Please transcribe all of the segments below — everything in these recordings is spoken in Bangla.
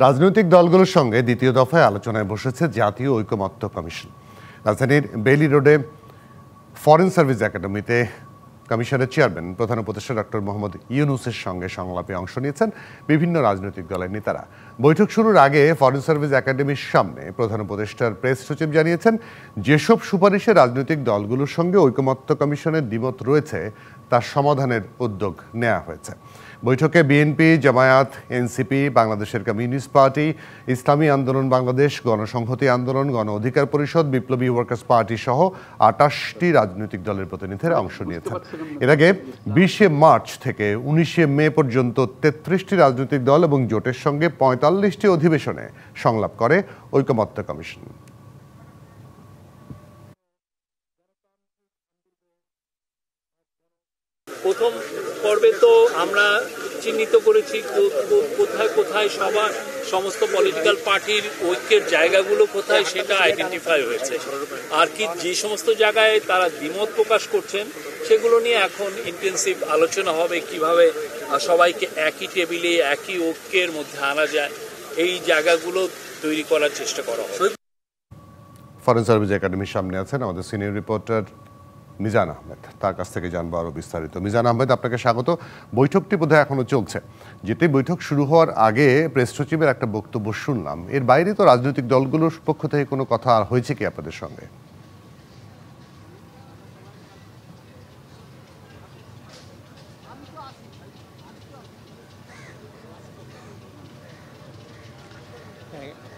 রাজনৈতিক দলগুলোর সঙ্গে দ্বিতীয় দফায় আলোচনায় বসেছে জাতীয় ঐকমত্য কমিশন। রাজধানীর বেইলি রোডে ফরেন সার্ভিস একাডেমিতে কমিশনের চেয়ারম্যান প্রধান উপদেষ্টা ডক্টর মোহাম্মদ ইউনূসের সঙ্গে সংলাপে অংশ নিয়েছেন বিভিন্ন রাজনৈতিক দলের নেতারা। বৈঠক শুরুর আগে ফরেন সার্ভিস একাডেমির সামনে প্রধান উপদেষ্টার প্রেস সচিব জানিয়েছেন, যেসব সুপারিশে রাজনৈতিক দলগুলোর সঙ্গে ঐকমত্য কমিশনের দ্বিমত রয়েছে তার সমাধানের উদ্যোগ নেওয়া হয়েছে। বৈঠকে বিএনপি, জামায়াত, এনসিপি, বাংলাদেশের কমিউনিস্ট পার্টি, ইসলামী আন্দোলন বাংলাদেশ, গণসংহতি আন্দোলন, গণ অধিকার পরিষদ, বিপ্লবী ওয়ার্কার্স পার্টি সহ ২৮টি রাজনৈতিক দলের প্রতিনিধিরা অংশ নিয়েছেন। এর আগে ২০শে মার্চ থেকে ১৯শে মে পর্যন্ত ৩৩টি রাজনৈতিক দল এবং জোটের সঙ্গে ৪৫টি অধিবেশনে সংলাপ করে ঐকমত্য কমিশন। প্রথম পর্বে তো আমরা চিহ্নিত করেছি কোথায় কোথায় সমস্ত পলিটিক্যাল পার্টির ঐক্যের জায়গাগুলো কোথায় সেটা আইডেন্টিফাই হয়েছে। আর কি যে সমস্ত জায়গায় তারা দ্বিমত প্রকাশ করছেন সেগুলো নিয়ে এখন ইন্টেন্সিভ আলোচনা হবে, কিভাবে সবাইকে একই টেবিলে একই ঐক্যের মধ্যে আনা যায়, এই জায়গাগুলো তৈরি করার চেষ্টা করা হবে। ফরেন সার্ভিস একাডেমির সামনে আছেন আমাদের সিনিয়র রিপোর্টার মিজান আহমেদ, তার কাছ থেকে জানবো আরো বিস্তারিত। মিজান আহমেদ, আপনাকে স্বাগত। বৈঠকটি বোধহয় এখনো চলছে, যেটি বৈঠক শুরু হওয়ার আগে প্রেস সচিবের একটা বক্তব্য শুনলাম। এর বাইরে তো রাজনৈতিক দলগুলোর পক্ষ থেকে কোনো কথা হয়েছে কি আপনাদের সঙ্গে?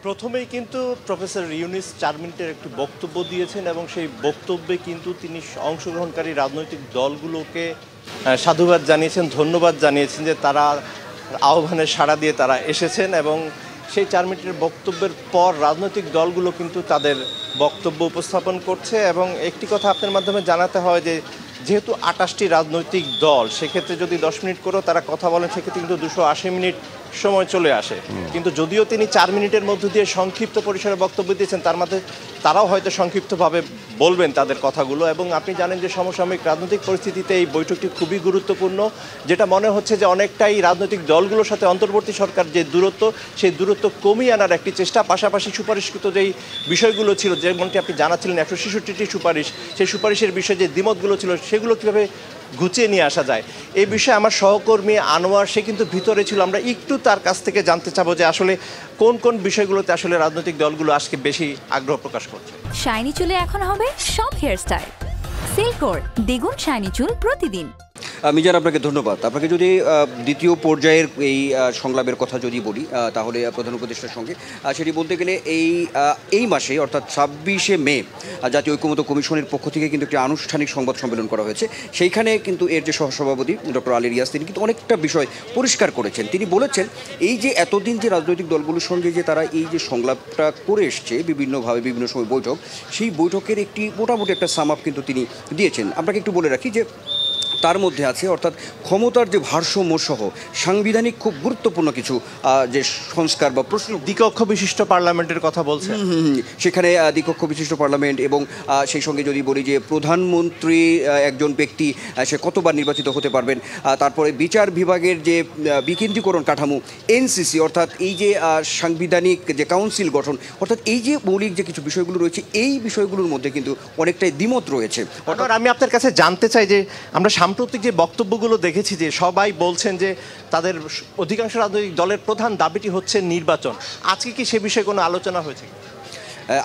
প্রথমেই কিন্তু প্রফেসর ইউনূস ৪ মিনিটের একটি বক্তব্য দিয়েছেন এবং সেই বক্তব্যে কিন্তু তিনি অংশগ্রহণকারী রাজনৈতিক দলগুলোকে সাধুবাদ জানিয়েছেন, ধন্যবাদ জানিয়েছেন যে তারা আহ্বানে সাড়া দিয়ে তারা এসেছেন। এবং সেই ৪ মিনিটের বক্তব্যের পর রাজনৈতিক দলগুলো কিন্তু তাদের বক্তব্য উপস্থাপন করছে। এবং একটি কথা আপনার মাধ্যমে জানাতে হয় যে যেহেতু ২৮টি রাজনৈতিক দল, সেক্ষেত্রে যদি ১০ মিনিট করেও তারা কথা বলেন সেক্ষেত্রে কিন্তু ২৮০ মিনিট সময় চলে আসে। কিন্তু যদিও তিনি ৪ মিনিটের মধ্য দিয়ে সংক্ষিপ্ত পরিসরে বক্তব্য দিয়েছেন, তার মধ্যে তারাও হয়তো সংক্ষিপ্তভাবে বলবেন তাদের কথাগুলো। এবং আপনি জানেন যে সমসাময়িক রাজনৈতিক পরিস্থিতিতে এই বৈঠকটি খুবই গুরুত্বপূর্ণ, যেটা মনে হচ্ছে যে অনেকটাই রাজনৈতিক দলগুলোর সাথে অন্তর্বর্তী সরকার যে দূরত্ব, সেই দূরত্ব কমিয়ে আনার একটি চেষ্টা। পাশাপাশি সুপারিশকৃত যেই বিষয়গুলো ছিল, যেমনটি আপনি জানাচ্ছিলেন ১৬৬টি সুপারিশ, সেই সুপারিশের বিষয়ে যে দ্বিমতগুলো ছিল সেগুলো কীভাবে গুছিয়ে নিয়ে আসা যায়, এই বিষয়ে আমার সহকর্মী আনোয়ার, সে কিন্তু ভিতরে ছিল। আমরা একটু তার কাছ থেকে জানতে চাবো যে আসলে কোন কোন বিষয়গুলোতে আসলে রাজনৈতিক দলগুলো আজকে বেশি আগ্রহ প্রকাশ করছে। শাইনি চুলে এখন হবে সব হেয়ারস্টাইল, সিল্কোর দ্বিগুণ শাইনি চুল প্রতিদিন। মিজান, আপনাকে ধন্যবাদ। আপনাকে যদি দ্বিতীয় পর্যায়ের এই সংলাপের কথা যদি বলি, তাহলে প্রধান উপদেষ্টার সঙ্গে সেটি বলতে গেলে এই মাসে অর্থাৎ ২৬শে মে জাতীয় ঐকমত্য কমিশনের পক্ষ থেকে কিন্তু একটি আনুষ্ঠানিক সংবাদ সম্মেলন করা হয়েছে। সেইখানে কিন্তু এর যে সহসভাপতি ডক্টর আলী রিয়াজ, তিনি কিন্তু অনেকটা বিষয় পরিষ্কার করেছেন। তিনি বলেছেন এই যে এতদিন যে রাজনৈতিক দলগুলোর সঙ্গে যে তারা এই যে সংলাপটা করে এসছে বিভিন্নভাবে বিভিন্ন সময় বৈঠক, সেই বৈঠকের একটি মোটামুটি একটা সাম আপ কিন্তু তিনি দিয়েছেন। আপনাকে একটু বলে রাখি যে তার মধ্যে আছে অর্থাৎ ক্ষমতার যে ভারসাম্য সহ সাংবিধানিক খুব গুরুত্বপূর্ণ কিছু যে সংস্কার বা প্রশ্ন, দ্বিকক্ষ বিশিষ্ট পার্লামেন্টের কথা বলছে, সেখানে দ্বিকক্ষ বিশিষ্ট পার্লামেন্ট এবং সেই সঙ্গে যদি বলি যে প্রধানমন্ত্রী একজন ব্যক্তি সে কতবার নির্বাচিত হতে পারবেন, তারপরে বিচার বিভাগের যে বিকেন্দ্রীকরণ কাঠামো, এনসিসি অর্থাৎ এই যে সাংবিধানিক যে কাউন্সিল গঠন, অর্থাৎ এই যে মৌলিক যে কিছু বিষয়গুলো রয়েছে, এই বিষয়গুলোর মধ্যে কিন্তু অনেকটাই দ্বিমত রয়েছে। অর্থাৎ আমি আপনার কাছে জানতে চাই যে আমরা সাম্প্রতিক যে বক্তব্যগুলো দেখেছি যে সবাই বলছেন যে তাদের অধিকাংশ রাজনৈতিক দলের প্রধান দাবিটি হচ্ছে নির্বাচন, আজকে কি সে বিষয়ে কোনো আলোচনা হয়েছে?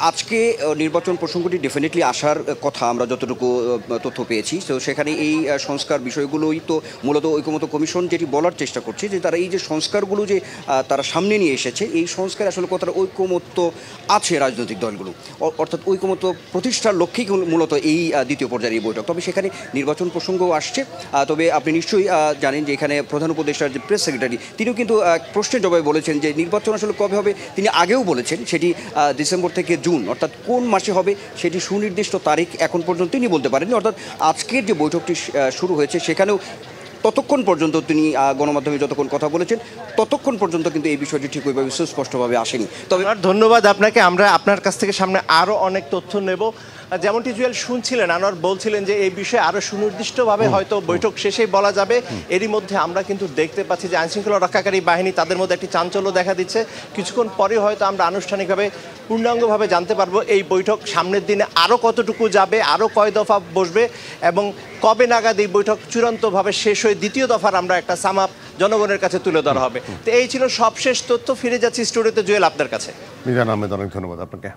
আজকে নির্বাচন প্রসঙ্গটি ডেফিনেটলি আসার কথা আমরা যতটুকু তথ্য পেয়েছি। তো সেখানে এই সংস্কার বিষয়গুলোই তো মূলত ঐকমত্য কমিশন যেটি বলার চেষ্টা করছে যে তারা এই যে সংস্কারগুলো যে তারা সামনে নিয়ে এসেছে, এই সংস্কার আসলে কতটা ঐকমত্য আছে রাজনৈতিক দলগুলো, অর্থাৎ ঐকমত্য প্রতিষ্ঠার লক্ষ্যেই মূলত এই দ্বিতীয় পর্যায়ের এই বৈঠক। তবে সেখানে নির্বাচন প্রসঙ্গও আসছে। তবে আপনি নিশ্চয়ই জানেন যে এখানে প্রধান উপদেষ্টার যে প্রেস সেক্রেটারি, তিনিও কিন্তু প্রশ্নের জবাবে বলেছেন যে নির্বাচন আসলে কবে হবে তিনি আগেও বলেছেন, সেটি ডিসেম্বর থেকে জুন, অর্থাৎ কোন মাসে হবে সেটি সুনির্দিষ্ট তারিখ এখন পর্যন্ত তিনি বলতে পারেননি। অর্থাৎ আজকের যে বৈঠকটি শুরু হয়েছে সেখানেও ততক্ষণ পর্যন্ত তিনি গণমাধ্যমে যতক্ষণ কথা বলেছেন ততক্ষণ পর্যন্ত কিন্তু এই বিষয়টি ঠিক ওইভাবে সুস্পষ্টভাবে আসেনি। তবে ধন্যবাদ আপনাকে। আমরা আপনার কাছ থেকে সামনে আরও অনেক তথ্য নেব। যেমনটি জুয়েল শুনছিলেন, আনোয়ার বলছিলেন যে এই বিষয়ে আরো সুনির্দিষ্টভাবে হয়তো বৈঠক শেষেই বলা যাবে। এরই মধ্যে আমরা কিন্তু দেখতে পাচ্ছি যে আইনশৃঙ্খলা রক্ষাকারী বাহিনী তাদের মধ্যে একটি চাঞ্চল্য দেখা দিচ্ছে। কিছুক্ষণ পরে হয়তো আমরা আনুষ্ঠানিকভাবে পূর্ণাঙ্গভাবে জানতে পারবো এই বৈঠক সামনের দিনে আরও কতটুকু যাবে, আরও কয় দফা বসবে এবং কবে নাগাদ এই বৈঠক চূড়ান্তভাবে শেষ হয়ে দ্বিতীয় দফার আমরা একটা সামাপ জনগণের কাছে তুলে ধরা হবে। তো এই ছিল সবশেষ তথ্য। ফিরে যাচ্ছি স্টুডিওতে জুয়েল আপনার কাছে। মিজান আহমেদ, অনেক ধন্যবাদ আপনাকে।